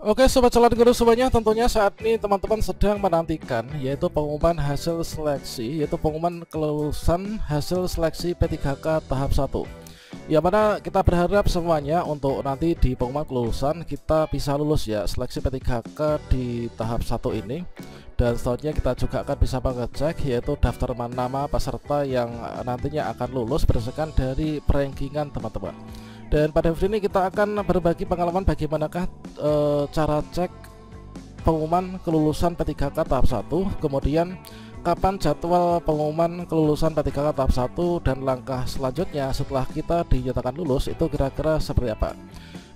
Oke sobat calon guru semuanya, tentunya saat ini teman-teman sedang menantikan yaitu pengumuman hasil seleksi, yaitu pengumuman kelulusan hasil seleksi P3K tahap 1. Yang mana kita berharap semuanya untuk nanti di pengumuman kelulusan kita bisa lulus ya seleksi P3K di tahap 1 ini. Dan selanjutnya kita juga akan bisa mengecek yaitu daftar nama peserta yang nantinya akan lulus berdasarkan dari rankingan teman-teman. Dan pada video ini kita akan berbagi pengalaman bagaimanakah cara cek pengumuman kelulusan P3K tahap 1, kemudian kapan jadwal pengumuman kelulusan P3K tahap 1, dan langkah selanjutnya setelah kita dinyatakan lulus itu kira-kira seperti apa.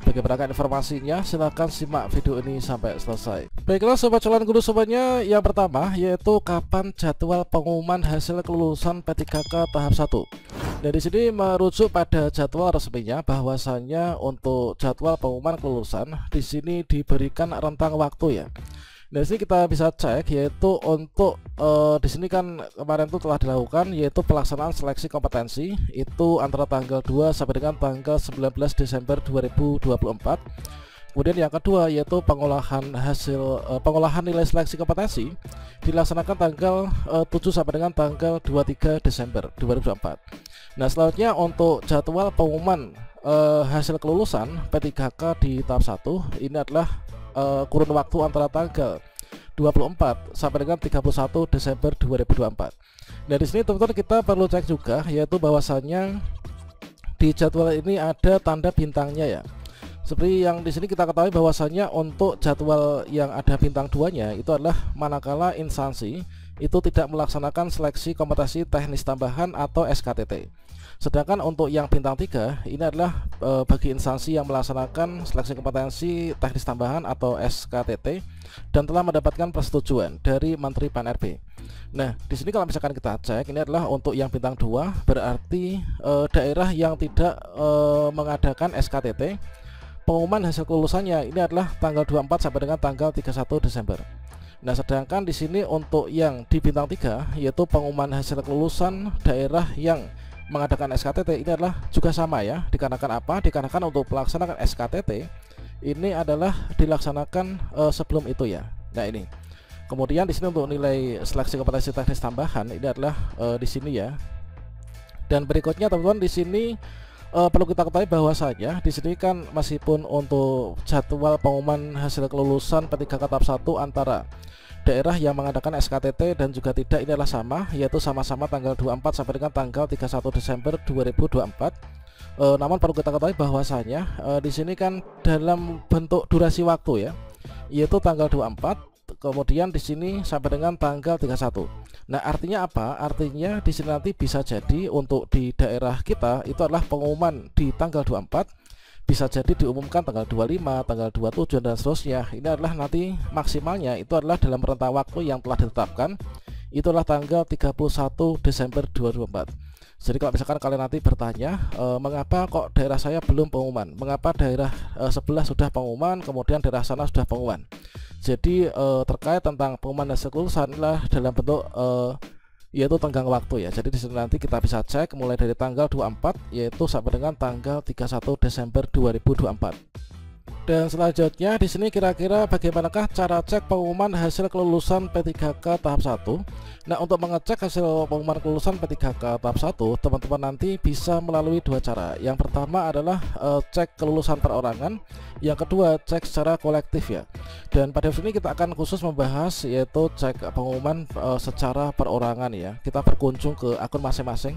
Bagaimana informasinya? Silahkan simak video ini sampai selesai. Baiklah sobat calon guru semuanya, yang pertama yaitu kapan jadwal pengumuman hasil kelulusan P3K tahap 1. Dan di sini merujuk pada jadwal resminya bahwasannya untuk jadwal pengumuman kelulusan di sini diberikan rentang waktu ya. Nah, di sini kita bisa cek yaitu untuk di sini kan kemarin itu telah dilakukan yaitu pelaksanaan seleksi kompetensi itu antara tanggal 2 sampai dengan tanggal 19 Desember 2024. Kemudian yang kedua yaitu pengolahan nilai seleksi kompetensi dilaksanakan tanggal 7 sampai dengan tanggal 23 Desember 2024. Nah, selanjutnya untuk jadwal pengumuman hasil kelulusan P3K di tahap 1 ini adalah kurun waktu antara tanggal 24 sampai dengan 31 Desember 2024. Nah, di sini teman-teman kita perlu cek juga yaitu bahwasannya di jadwal ini ada tanda bintangnya ya. Seperti yang di sini kita ketahui bahwasannya untuk jadwal yang ada bintang 2-nya itu adalah manakala instansi itu tidak melaksanakan seleksi kompetensi teknis tambahan atau SKTT. Sedangkan untuk yang bintang 3 ini adalah bagi instansi yang melaksanakan seleksi kompetensi teknis tambahan atau SKTT dan telah mendapatkan persetujuan dari Menteri PAN-RB. Nah, di sini kalau misalkan kita cek ini adalah untuk yang bintang 2 berarti daerah yang tidak mengadakan SKTT, pengumuman hasil kelulusannya ini adalah tanggal 24 sampai dengan tanggal 31 Desember. Nah, sedangkan di sini untuk yang di bintang 3 yaitu pengumuman hasil kelulusan daerah yang mengadakan SKTT ini adalah juga sama ya. Dikarenakan apa? Dikarenakan untuk pelaksanaan SKTT ini adalah dilaksanakan sebelum itu ya. Nah, ini. Kemudian di sini untuk nilai seleksi kompetensi teknis tambahan ini adalah di sini ya. Dan berikutnya teman-teman di sini perlu kita ketahui bahwasanya di sini kan meskipun untuk jadwal pengumuman hasil kelulusan P3K tahap 1 antara daerah yang mengadakan SKTT dan juga tidak ini adalah sama, yaitu sama-sama tanggal 24 sampai dengan tanggal 31 Desember 2024. Namun perlu kita ketahui bahwasanya di sini kan dalam bentuk durasi waktu ya, yaitu tanggal 24 kemudian di sini sampai dengan tanggal 31. Nah, artinya apa? Artinya di sini nanti bisa jadi untuk di daerah kita itu adalah pengumuman di tanggal 24, bisa jadi diumumkan tanggal 25, tanggal 27 dan seterusnya. Ini adalah nanti maksimalnya itu adalah dalam rentang waktu yang telah ditetapkan, itulah tanggal 31 Desember 2024. Jadi kalau misalkan kalian nanti bertanya mengapa kok daerah saya belum pengumuman, mengapa daerah sebelah sudah pengumuman, kemudian daerah sana sudah pengumuman. Jadi terkait tentang pengumuman hasil kelulusan adalah dalam bentuk yaitu tenggang waktu ya. Jadi di sini nanti kita bisa cek mulai dari tanggal 24 yaitu sampai dengan tanggal 31 Desember 2024. Dan selanjutnya di sini kira-kira bagaimanakah cara cek pengumuman hasil kelulusan P3K tahap 1? Nah, untuk mengecek hasil pengumuman kelulusan P3K tahap 1, teman-teman nanti bisa melalui dua cara. Yang pertama adalah cek kelulusan perorangan, yang kedua cek secara kolektif ya. Dan pada video ini kita akan khusus membahas yaitu cek pengumuman secara perorangan ya. Kita berkunjung ke akun masing-masing.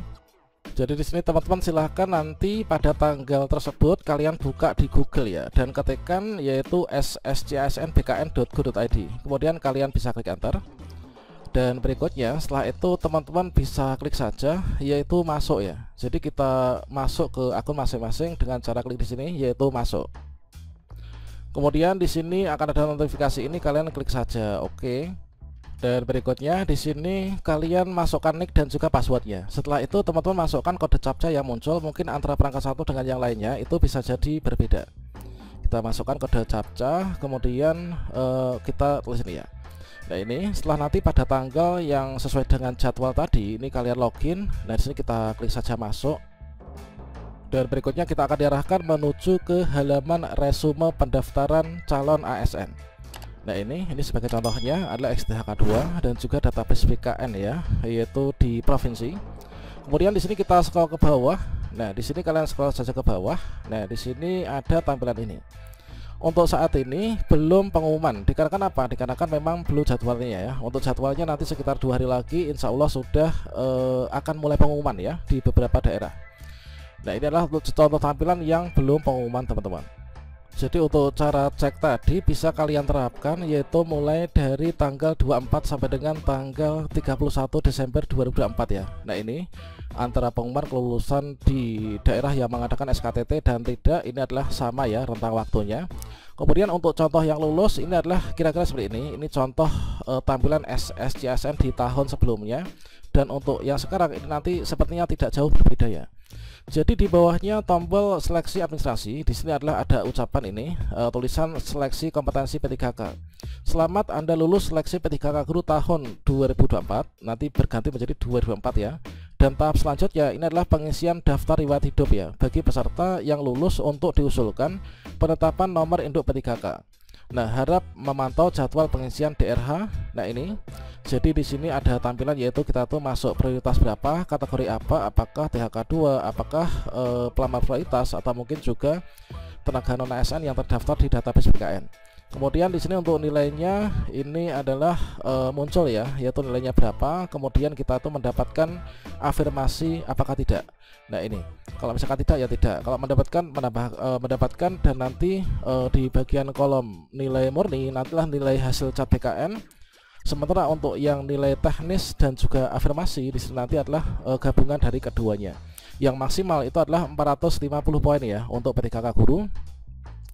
Jadi di sini teman-teman silahkan nanti pada tanggal tersebut kalian buka di Google ya dan ketikkan yaitu sscsnbkn.go.id. Kemudian kalian bisa klik enter. Dan berikutnya setelah itu teman-teman bisa klik saja yaitu masuk ya. Jadi kita masuk ke akun masing-masing dengan cara klik di sini yaitu masuk. Kemudian di sini akan ada notifikasi ini, kalian klik saja oke. Dan berikutnya di sini kalian masukkan nick dan juga passwordnya. Setelah itu teman-teman masukkan kode captcha yang muncul, mungkin antara perangkat satu dengan yang lainnya itu bisa jadi berbeda. Kita masukkan kode captcha, kemudian kita tulis ini ya. Nah, ini setelah nanti pada tanggal yang sesuai dengan jadwal tadi, ini kalian login. Nah, di sini kita klik saja masuk. Dan berikutnya kita akan diarahkan menuju ke halaman resume pendaftaran calon ASN. Nah ini sebagai contohnya adalah XDHK2 dan juga database BKN ya, yaitu di provinsi. Kemudian di sini kita scroll ke bawah. Nah di sini kalian scroll saja ke bawah. Nah di sini ada tampilan ini. Untuk saat ini belum pengumuman. Dikarenakan apa? Dikarenakan memang belum jadwalnya ya. Untuk jadwalnya nanti sekitar 2 hari lagi, insya Allah sudah akan mulai pengumuman ya di beberapa daerah. Nah ini adalah contoh tampilan yang belum pengumuman teman-teman. Jadi untuk cara cek tadi bisa kalian terapkan, yaitu mulai dari tanggal 24 sampai dengan tanggal 31 Desember 2024 ya. Nah ini antara pengumuman kelulusan di daerah yang mengadakan SKTT dan tidak, ini adalah sama ya rentang waktunya. Kemudian untuk contoh yang lulus ini adalah kira-kira seperti ini. Ini contoh tampilan SSCSN di tahun sebelumnya. Dan untuk yang sekarang ini nanti sepertinya tidak jauh berbeda ya. Jadi di bawahnya tombol seleksi administrasi, di sini adalah ada ucapan ini, tulisan seleksi kompetensi P3K. Selamat Anda lulus seleksi P3K Guru tahun 2024, nanti berganti menjadi 2024 ya. Dan tahap selanjutnya ini adalah pengisian daftar riwayat hidup ya, bagi peserta yang lulus untuk diusulkan penetapan nomor induk P3K. Nah, harap memantau jadwal pengisian DRH. Nah, ini. Jadi di sini ada tampilan yaitu kita tuh masuk prioritas berapa, kategori apa, apakah THK2, apakah pelamar prioritas atau mungkin juga tenaga non ASN yang terdaftar di database BKN. Kemudian di sini untuk nilainya ini adalah muncul ya, yaitu nilainya berapa. Kemudian kita tuh mendapatkan afirmasi apakah tidak. Nah ini, kalau misalkan tidak ya tidak. Kalau mendapatkan dan nanti di bagian kolom nilai murni nantilah nilai hasil cat BKN. Sementara untuk yang nilai teknis dan juga afirmasi di sini nanti adalah gabungan dari keduanya. Yang maksimal itu adalah 450 poin ya untuk P3K Guru.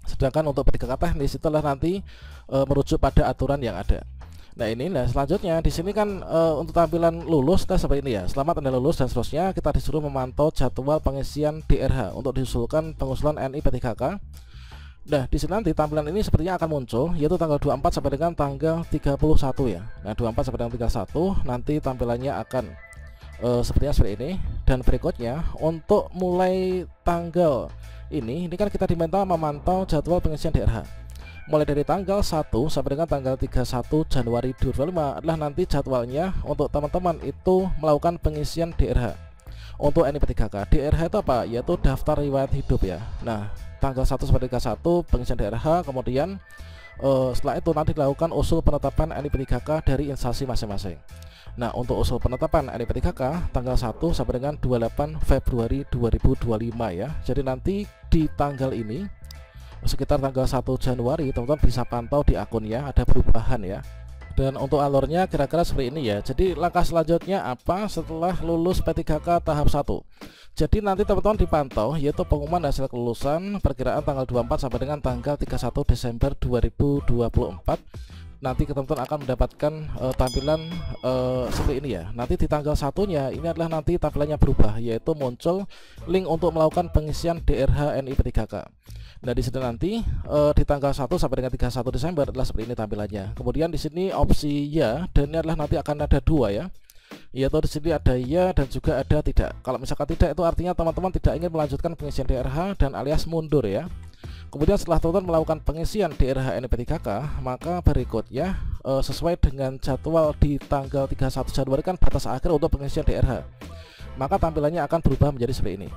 Sedangkan untuk P3K teknis itulah nanti merujuk pada aturan yang ada. Nah ini, nah selanjutnya di sini kan untuk tampilan lulus nah seperti ini ya. Selamat Anda lulus dan seterusnya. Kita disuruh memantau jadwal pengisian DRH untuk diusulkan pengusulan NI P3K. Nah di sini nanti tampilan ini sepertinya akan muncul, yaitu tanggal 24 sampai dengan tanggal 31 ya. Nah 24 sampai dengan 31 nanti tampilannya akan sepertinya seperti ini. Dan berikutnya untuk mulai tanggal ini kan kita diminta memantau jadwal pengisian DRH mulai dari tanggal 1 sampai dengan tanggal 31 Januari 2025 adalah nanti jadwalnya untuk teman-teman itu melakukan pengisian DRH untuk NI P3K. DRH itu apa? Yaitu daftar riwayat hidup ya. Nah tanggal 1 sampai 31 pengisian DRH, kemudian setelah itu nanti dilakukan usul penetapan NI P3K dari instansi masing-masing. Nah untuk usul penetapan NI P3K tanggal 1 sampai dengan 28 Februari 2025 ya. Jadi nanti di tanggal ini sekitar tanggal 1 Januari teman-teman bisa pantau di akunnya ada perubahan ya. Dan untuk alurnya kira-kira seperti ini ya. Jadi langkah selanjutnya apa setelah lulus P3K tahap 1? Jadi nanti teman-teman dipantau yaitu pengumuman hasil kelulusan perkiraan tanggal 24 sampai dengan tanggal 31 Desember 2024. Nanti teman-teman akan mendapatkan tampilan seperti ini ya. Nanti di tanggal satunya ini adalah nanti tampilannya berubah, yaitu muncul link untuk melakukan pengisian DRH NI P3K. Nah di sini nanti di tanggal 1 sampai dengan 31 Desember adalah seperti ini tampilannya. Kemudian di sini opsi ya, dan ini adalah nanti akan ada dua ya, yaitu di sini ada ya dan juga ada tidak. Kalau misalkan tidak itu artinya teman-teman tidak ingin melanjutkan pengisian DRH dan alias mundur ya. Kemudian setelah teman-teman melakukan pengisian DRH NI P3K, maka berikutnya sesuai dengan jadwal di tanggal 31 Januari kan batas akhir untuk pengisian DRH, maka tampilannya akan berubah menjadi seperti ini.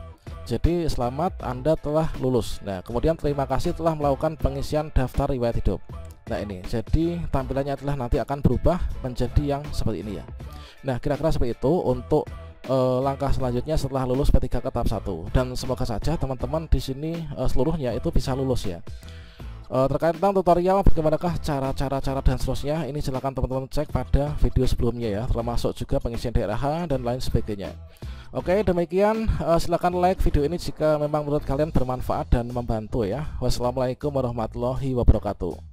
Jadi selamat Anda telah lulus. Nah kemudian terima kasih telah melakukan pengisian daftar riwayat hidup. Nah ini, jadi tampilannya adalah nanti akan berubah menjadi yang seperti ini ya. Nah kira-kira seperti itu untuk langkah selanjutnya setelah lulus P3K tahap 1. Dan semoga saja teman-teman di sini seluruhnya itu bisa lulus ya. Terkait tentang tutorial bagaimanakah cara dan seterusnya, ini silahkan teman-teman cek pada video sebelumnya ya, termasuk juga pengisian DRH dan lain sebagainya. Oke demikian, silahkan like video ini jika memang menurut kalian bermanfaat dan membantu ya. Wassalamualaikum warahmatullahi wabarakatuh.